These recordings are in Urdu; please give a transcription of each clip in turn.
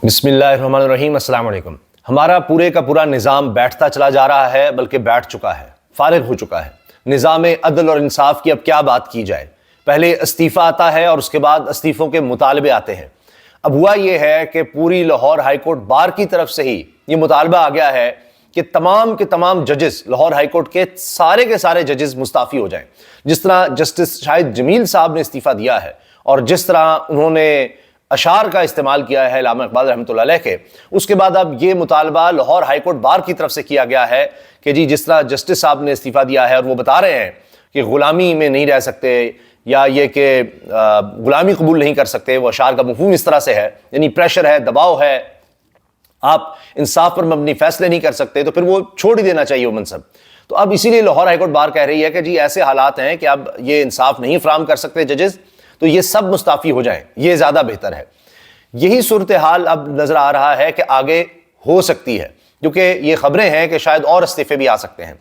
بسم اللہ الرحمن الرحیم۔ السلام علیکم۔ ہمارا پورے کا پورا نظام بیٹھتا چلا جا رہا ہے، بلکہ بیٹھ چکا ہے، فارغ ہو چکا ہے۔ نظام عدل اور انصاف کی اب کیا بات کی جائے؟ پہلے استعفیٰ آتا ہے اور اس کے بعد استعفوں کے مطالبے آتے ہیں۔ اب ہوا یہ ہے کہ پوری لاہور ہائی کورٹ بار کی طرف سے ہی یہ مطالبہ آ گیا ہے کہ تمام کے تمام ججز، لاہور ہائی کورٹ کے سارے ججز مستعفی ہو جائیں۔ جس طرح جسٹس شاہد جمیل صاحب نے استعفیٰ دیا ہے اور جس طرح انہوں نے اشعار کا استعمال کیا ہے علامہ اقبال رحمۃ اللہ علیہ کے، اس کے بعد اب یہ مطالبہ لاہور ہائی کورٹ بار کی طرف سے کیا گیا ہے کہ جی جس طرح جسٹس صاحب نے استعفیٰ دیا ہے اور وہ بتا رہے ہیں کہ غلامی میں نہیں رہ سکتے، یا یہ کہ غلامی قبول نہیں کر سکتے، وہ اشعار کا مفہوم اس طرح سے ہے، یعنی پریشر ہے، دباؤ ہے، آپ انصاف پر مبنی فیصلے نہیں کر سکتے، تو پھر وہ چھوڑ ہی دینا چاہیے وہ منصب۔ تو اب اسی لیے لاہور ہائی کورٹ بار کہہ رہی ہے کہ جی ایسے حالات ہیں کہ اب یہ انصاف نہیں فراہم کر سکتے ججز، تو یہ سب مستعفی ہو جائیں، یہ زیادہ بہتر ہے۔ یہی صورتحال اب نظر آ رہا ہے کہ آگے ہو سکتی ہے، کیونکہ یہ خبریں ہیں کہ شاید اور استعفے بھی آ سکتے ہیں۔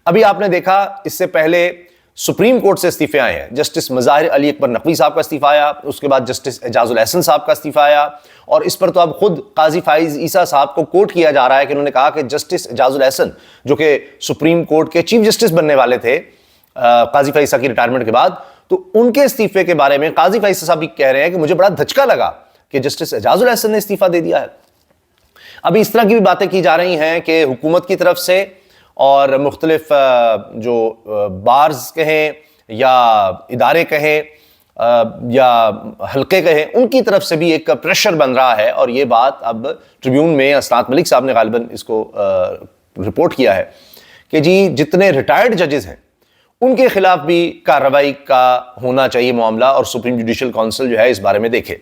ابھی آپ نے دیکھا اس سے پہلے سپریم کورٹ سے استعفے آئے ہیں، جسٹس مظاہر علی اکبر نقوی صاحب کا استعفیٰ آیا، اس کے بعد جسٹس اعجاز الاحسن صاحب کا استعفیٰ آیا، اور اس پر تو اب خود قاضی فائز عیسیٰ صاحب کو کوٹ کیا جا رہا ہے کہ انہوں نے کہا کہ جسٹس اعجاز الاحسن جو کہ سپریم کورٹ کے چیف جسٹس بننے والے تھے قاضی فائز کی ریٹائرمنٹ کے بعد، تو ان کے استعفے کے بارے میں قاضی فائز صاحب بھی کہہ رہے ہیں کہ مجھے بڑا دھچکا لگا کہ جسٹس اعجاز الاحسن نے استعفیٰ دے دیا ہے۔ ابھی اس طرح کی بھی باتیں کی جا رہی ہیں کہ حکومت کی طرف سے اور مختلف جو بارز کہیں یا ادارے کہیں یا حلقے کہیں، ان کی طرف سے بھی ایک پریشر بن رہا ہے، اور یہ بات اب ٹریبیون میں اسناد ملک صاحب نے غالباً اس کو رپورٹ کیا ہے کہ جی جتنے ریٹائرڈ ججز ہیں ان کے خلاف بھی کارروائی کا ہونا چاہیے معاملہ، اور سپریم جوڈیشل کونسل جو ہے اس بارے میں دیکھے۔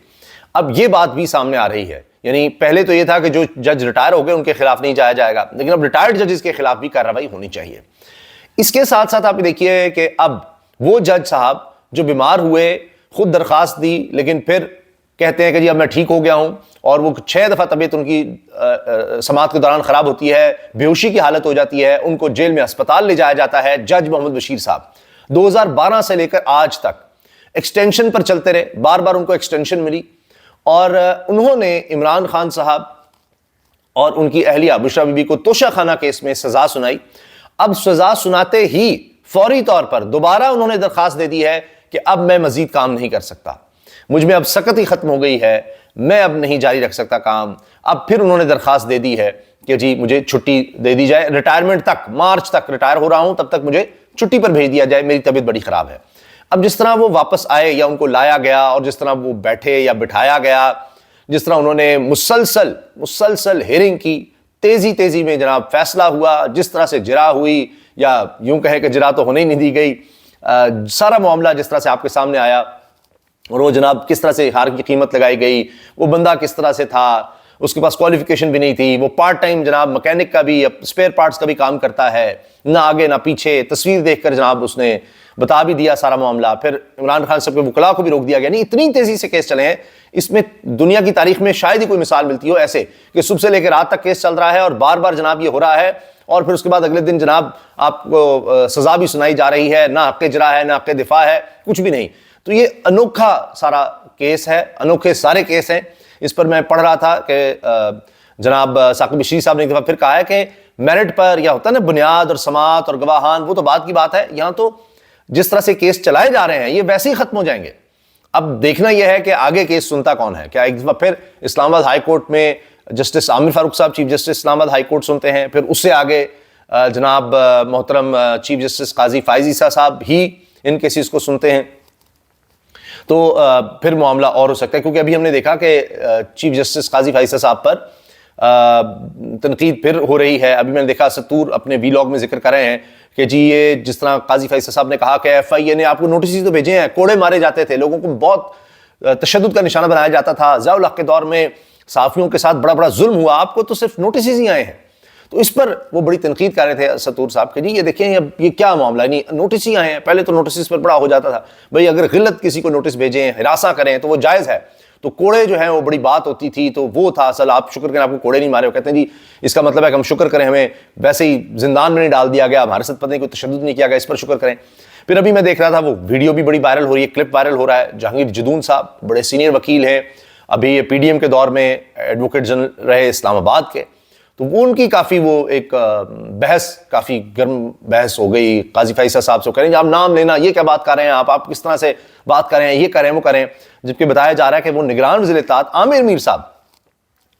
اب یہ بات بھی سامنے آ رہی ہے، یعنی پہلے تو یہ تھا کہ جو جج ریٹائر ہو گئے ان کے خلاف نہیں جایا جائے گا، لیکن اب ریٹائرڈ ججز کے خلاف بھی کارروائی ہونی چاہیے۔ اس کے ساتھ ساتھ آپ دیکھیے کہ اب وہ جج صاحب جو بیمار ہوئے، خود درخواست دی، لیکن پھر کہتے ہیں کہ جی اب میں ٹھیک ہو گیا ہوں، اور وہ 6 دفعہ طبیعت ان کی سماعت کے دوران خراب ہوتی ہے، بے ہوشی کی حالت ہو جاتی ہے، ان کو جیل میں ہسپتال لے جایا جاتا ہے۔ جج محمد بشیر صاحب 2012 سے لے کر آج تک ایکسٹینشن پر چلتے رہے، بار بار ان کو ایکسٹینشن ملی، اور انہوں نے عمران خان صاحب اور ان کی اہلیہ بشریٰ بی بی کو توشہ خانہ کیس میں سزا سنائی۔ اب سزا سناتے ہی فوری طور پر دوبارہ انہوں نے درخواست دے دی ہے کہ اب میں مزید کام نہیں کر سکتا، مجھ میں اب سکت ہی ختم ہو گئی ہے، میں اب نہیں جاری رکھ سکتا کام۔ اب پھر انہوں نے درخواست دے دی ہے کہ جی مجھے چھٹی دے دی جائے، ریٹائرمنٹ تک، مارچ تک ریٹائر ہو رہا ہوں، تب تک مجھے چھٹی پر بھیج دیا جائے، میری طبیعت بڑی خراب ہے۔ اب جس طرح وہ واپس آئے یا ان کو لایا گیا، اور جس طرح وہ بیٹھے یا بٹھایا گیا، جس طرح انہوں نے مسلسل ہیرنگ کی، تیزی میں جناب فیصلہ ہوا، جس طرح سے جرا ہوئی، یا یوں کہیں کہ جرا تو ہونے ہی نہیں دی گئی، سارا معاملہ جس طرح سے آپ کے سامنے آیا، اور وہ جناب کس طرح سے ہار کی قیمت لگائی گئی، وہ بندہ کس طرح سے تھا، اس کے پاس کوالیفیکیشن بھی نہیں تھی، وہ پارٹ ٹائم جناب مکینک کا بھی، اسپیئر پارٹس کا بھی کام کرتا ہے، نہ آگے نہ پیچھے، تصویر دیکھ کر جناب اس نے بتا بھی دیا سارا معاملہ۔ پھر عمران خان صاحب کے وکلاء کو بھی روک دیا گیا۔ نہیں، اتنی تیزی سے کیس چلے ہیں، اس میں دنیا کی تاریخ میں شاید ہی کوئی مثال ملتی ہو ایسے کہ صبح سے لے کے رات تک کیس چل رہا ہے، اور بار بار جناب یہ ہو رہا ہے، اور پھر اس کے بعد اگلے دن جناب آپ کو سزا بھی سنائی جا رہی ہے، نہ حق اجرا ہے، نہ حق دفاع ہے، کچھ بھی نہیں۔ تو یہ انوکھا سارا کیس ہے، انوکھے سارے کیس ہیں۔ اس پر میں پڑھ رہا تھا کہ جناب ثاقب بشیر صاحب نے ایک دفعہ پھر کہا ہے کہ میرٹ پر یا ہوتا ہے نا بنیاد اور سماعت اور گواہان، وہ تو بات کی بات ہے، یہاں تو جس طرح سے کیس چلائے جا رہے ہیں یہ ویسے ہی ختم ہو جائیں گے۔ اب دیکھنا یہ ہے کہ آگے کیس سنتا کون ہے، کیا ایک دفعہ پھر اسلام آباد ہائی کورٹ میں جسٹس عامر فاروق صاحب چیف جسٹس اسلام آباد ہائی کورٹ سنتے ہیں، پھر اس سے آگے جناب محترم چیف جسٹس قاضی فائز عیسیٰ صاحب ہی ان کیسز کو سنتے ہیں، تو پھر معاملہ اور ہو سکتا ہے، کیونکہ ابھی ہم نے دیکھا کہ چیف جسٹس قاضی فائز عیسیٰ صاحب پر تنقید پھر ہو رہی ہے۔ ابھی میں نے دیکھا ستور اپنے ویلاگ میں ذکر کر رہے ہیں کہ جی یہ جس طرح قاضی فائز صاحب نے کہا کہ ایف آئی اے نے آپ کو نوٹسز تو بھیجے ہیں، کوڑے مارے جاتے تھے، لوگوں کو بہت تشدد کا نشانہ بنایا جاتا تھا، ضیاء الحق کے دور میں صحافیوں کے ساتھ بڑا ظلم ہوا، آپ کو تو صرف نوٹسز ہی آئے ہیں۔ تو اس پر وہ بڑی تنقید کر رہے تھے ستور صاحب کہ جی یہ دیکھیں اب یہ کیا معاملہ ہے، نہیں نوٹس ہی آئے ہیں، پہلے تو نوٹسز پر بڑا ہو جاتا تھا، بھئی اگر غلط کسی کو نوٹس بھیجیں، ہراساں کریں تو وہ جائز ہے، تو کوڑے جو ہیں وہ بڑی بات ہوتی تھی، تو وہ تھا اصل، آپ شکر کریں آپ کو کوڑے نہیں مارے، وہ کہتے ہیں جی اس کا مطلب ہے کہ ہم شکر کریں، ہمیں ویسے ہی زندان میں نہیں ڈال دیا گیا، ہمارے ساتھ پتہ نہیں کوئی تشدد نہیں کیا گیا، اس پر شکر کریں۔ پھر ابھی میں دیکھ رہا تھا وہ ویڈیو بھی بڑی وائرل ہو رہی ہے، کلپ وائرل ہو رہا ہے، جہانگیر جدون صاحب بڑے سینئر وکیل ہیں، ابھی یہ PDM کے دور میں ایڈوکیٹ جنرل رہے اسلام آباد کے، تو وہ ان کی کافی وہ ایک بحث، کافی گرم بحث ہو گئی قاضی فیصل صاحب سے، کہہ رہے ہیں آپ نام لینا، یہ کیا بات کر رہے ہیں آپ کس طرح سے بات کر رہے ہیں، یہ کریں وہ کریں، جبکہ بتایا جا رہا ہے کہ وہ نگران وزیر اطلاعات عامر میر صاحب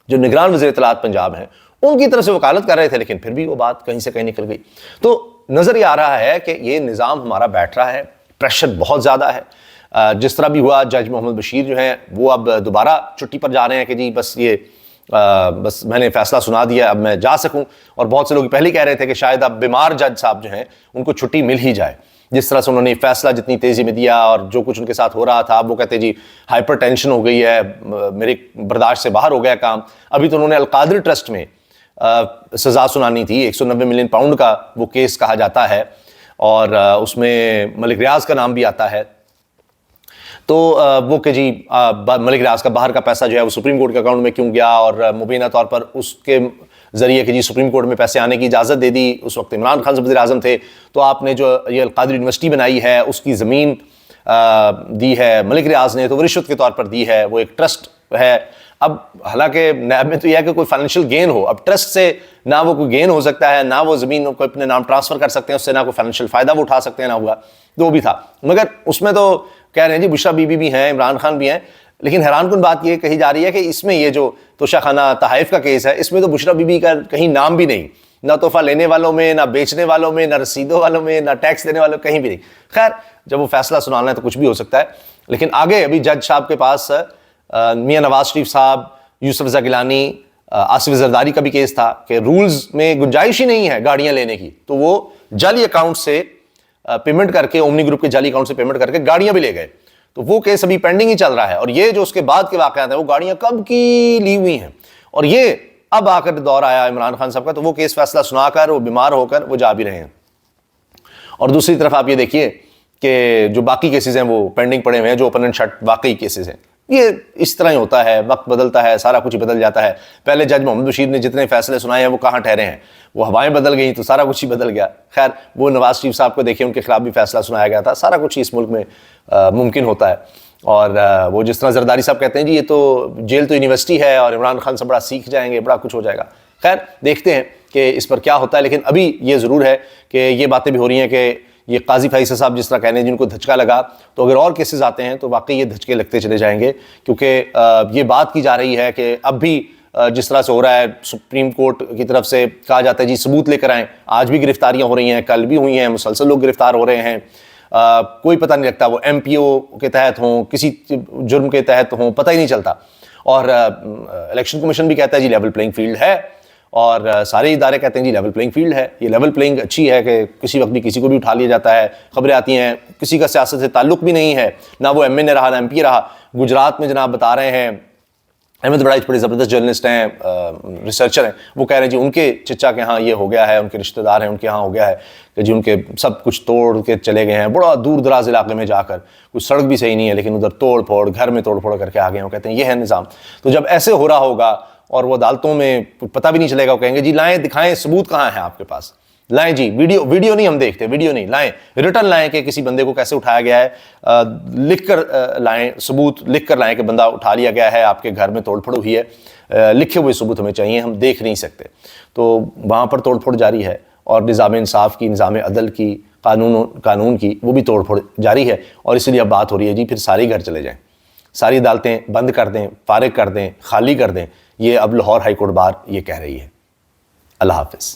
جو نگران وزیر اطلاعات پنجاب ہیں ان کی طرف سے وکالت کر رہے تھے، لیکن پھر بھی وہ بات کہیں سے کہیں نکل گئی۔ تو نظر یہ آ رہا ہے کہ یہ نظام ہمارا بیٹھ رہا ہے، پریشر بہت زیادہ ہے۔ جس طرح بھی ہوا جج محمد بشیر جو ہیں وہ اب دوبارہ چھٹی پر جا رہے ہیں کہ جی بس میں نے فیصلہ سنا دیا، اب میں جا سکوں، اور بہت سے لوگ پہلے کہہ رہے تھے کہ شاید اب بیمار جج صاحب جو ہیں ان کو چھٹی مل ہی جائے، جس طرح سے انہوں نے فیصلہ جتنی تیزی میں دیا اور جو کچھ ان کے ساتھ ہو رہا تھا۔ اب وہ کہتے جی ہائپر ٹینشن ہو گئی ہے، میرے برداشت سے باہر ہو گیا کام۔ ابھی تو انہوں نے القادری ٹرسٹ میں سزا سنانی تھی، 190 ملین پاؤنڈ کا وہ کیس کہا جاتا ہے، اور اس میں ملک ریاض کا نام بھی آتا ہے۔ تو وہ کہ جی ملک ریاض کا باہر کا پیسہ جو ہے وہ سپریم کورٹ کے اکاؤنٹ میں کیوں گیا، اور مبینہ طور پر اس کے ذریعے کہ جی سپریم کورٹ میں پیسے آنے کی اجازت دے دی، اس وقت عمران خان وزیر اعظم تھے، تو آپ نے جو یہ القادری یونیورسٹی بنائی ہے اس کی زمین دی ہے ملک ریاض نے، تو وہ رشوت کے طور پر دی ہے، وہ ایک ٹرسٹ ہے۔ اب حالانکہ نیب میں تو یہ ہے کہ کوئی فائنینشیل گین ہو، اب ٹرسٹ سے نہ وہ کوئی گین ہو سکتا ہے، نہ وہ زمین کو اپنے نام ٹرانسفر کر سکتے ہیں، اس سے نہ کوئی فائنینشیل فائدہ وہ اٹھا سکتے ہیں، نہ ہوا تو وہ بھی تھا۔ مگر اس میں تو کہہ رہے ہیں جی بشرا بی بی بھی ہیں، عمران خان بھی ہیں، لیکن حیران کن بات یہ کہی جا رہی ہے کہ اس میں یہ جو توشہ خانہ تحائف کا کیس ہے، اس میں تو بشرا بی بی کا کہیں نام بھی نہیں، نہ تحفہ لینے والوں میں، نہ بیچنے والوں میں، نہ رسیدوں والوں میں، نہ ٹیکس دینے والوں کہیں بھی نہیں۔ خیر جب وہ فیصلہ سنانا ہے تو کچھ بھی ہو سکتا ہے، لیکن آگے ابھی جج صاحب کے پاس میاں نواز شریف صاحب، یوسف رضا گیلانی، آصف زرداری کا بھی کیس تھا کہ رولز میں گنجائش ہی نہیں ہے گاڑیاں لینے کی، تو وہ جعلی اکاؤنٹ سے پیمنٹ کر کے، اومنی گروپ کے جعلی اکاؤنٹ سے پیمنٹ کر کے گاڑیاں بھی لے گئے، تو وہ کیس ابھی پینڈنگ ہی چل رہا ہے۔ اور یہ جو اس کے بعد کے واقعات ہیں وہ گاڑیاں کب کی لی ہوئی ہیں، اور یہ اب آ کر دور آیا عمران خان صاحب کا، تو وہ کیس فیصلہ سنا کر وہ بیمار ہو کر وہ جا بھی رہے ہیں۔ اور دوسری طرف آپ یہ دیکھیے کہ جو باقی کیسز ہیں وہ پینڈنگ پڑے ہوئے ہیں، جو اوپن اینڈ شٹ واقعی کیسز ہیں۔ یہ اس طرح ہی ہوتا ہے، وقت بدلتا ہے، سارا کچھ بدل جاتا ہے۔ پہلے جج محمد بشیر نے جتنے فیصلے سنائے ہیں وہ کہاں ٹھہرے ہیں، وہ ہوائیں بدل گئیں تو سارا کچھ ہی بدل گیا۔ خیر وہ نواز شریف صاحب کو دیکھیں، ان کے خلاف بھی فیصلہ سنایا گیا تھا، سارا کچھ اس ملک میں ممکن ہوتا ہے۔ اور وہ جس طرح زرداری صاحب کہتے ہیں جی یہ تو جیل تو یونیورسٹی ہے اور عمران خان سے بڑا سیکھ جائیں گے، بڑا کچھ ہو جائے گا۔ خیر دیکھتے ہیں کہ اس پر کیا ہوتا ہے، لیکن ابھی یہ ضرور ہے کہ یہ باتیں بھی ہو رہی ہیں کہ یہ قاضی فیصل صاحب جس طرح کہنے ہیں جن کو دھچکا لگا، تو اگر اور کیسز آتے ہیں تو واقعی یہ دھچکے لگتے چلے جائیں گے، کیونکہ یہ بات کی جا رہی ہے کہ اب بھی جس طرح سے ہو رہا ہے سپریم کورٹ کی طرف سے کہا جاتا ہے جی ثبوت لے کر آئیں، آج بھی گرفتاریاں ہو رہی ہیں، کل بھی ہوئی ہیں، مسلسل لوگ گرفتار ہو رہے ہیں، کوئی پتہ نہیں لگتا وہ MPO کے تحت ہوں، کسی جرم کے تحت ہوں، پتہ ہی نہیں چلتا۔ اور الیکشن کمیشن بھی کہتا ہے جی لیول پلینگ فیلڈ ہے، اور سارے ادارے کہتے ہیں جی لیول پلینگ فیلڈ ہے۔ یہ لیول پلینگ اچھی ہے کہ کسی وقت بھی کسی کو بھی اٹھا لیا جاتا ہے، خبریں آتی ہیں، کسی کا سیاست سے تعلق بھی نہیں ہے، نہ وہ MNA رہا نہ MP رہا۔ گجرات میں جناب بتا رہے ہیں، احمد بڑائچ بڑے زبردست جرنلسٹ ہیں، ریسرچر ہیں، وہ کہہ رہے ہیں جی ان کے چچا کے ہاں یہ ہو گیا ہے، ان کے رشتہ دار ہیں ان کے ہاں ہو گیا ہے کہ جی ان کے سب کچھ توڑ کے چلے گئے ہیں، بڑا دور دراز علاقے میں جا کر، کوئی سڑک بھی صحیح نہیں ہے لیکن ادھر توڑ پھوڑ، گھر میں توڑ پھوڑ کر کے آ گئے ہیں۔ وہ کہتے ہیں یہ ہے نظام۔ تو جب ایسے ہو رہا ہوگا اور وہ عدالتوں میں پتہ بھی نہیں چلے گا، وہ کہیں گے جی لائیں دکھائیں، ثبوت کہاں ہے آپ کے پاس، لائیں جی ویڈیو نہیں ہم دیکھتے، ویڈیو نہیں لائیں، ریٹن لائیں کہ کسی بندے کو کیسے اٹھایا گیا ہے، لکھ کر لائیں، ثبوت لکھ کر لائیں کہ بندہ اٹھا لیا گیا ہے، آپ کے گھر میں توڑ پھوڑ ہوئی ہے، لکھے ہوئے ثبوت ہمیں چاہیے، ہم دیکھ نہیں سکتے۔ تو وہاں پر توڑ پھوڑ جاری ہے، اور نظام انصاف کی، نظام عدل کی، قانون کی وہ بھی توڑ پھوڑ جاری ہے، اور اس لیے اب بات ہو رہی ہے جی پھر سارے گھر چلے جائیں، ساری عدالتیں بند کر دیں، فارغ کر دیں، خالی کر دیں۔ یہ اب لاہور ہائی کورٹ بار یہ کہہ رہی ہے۔ اللہ حافظ۔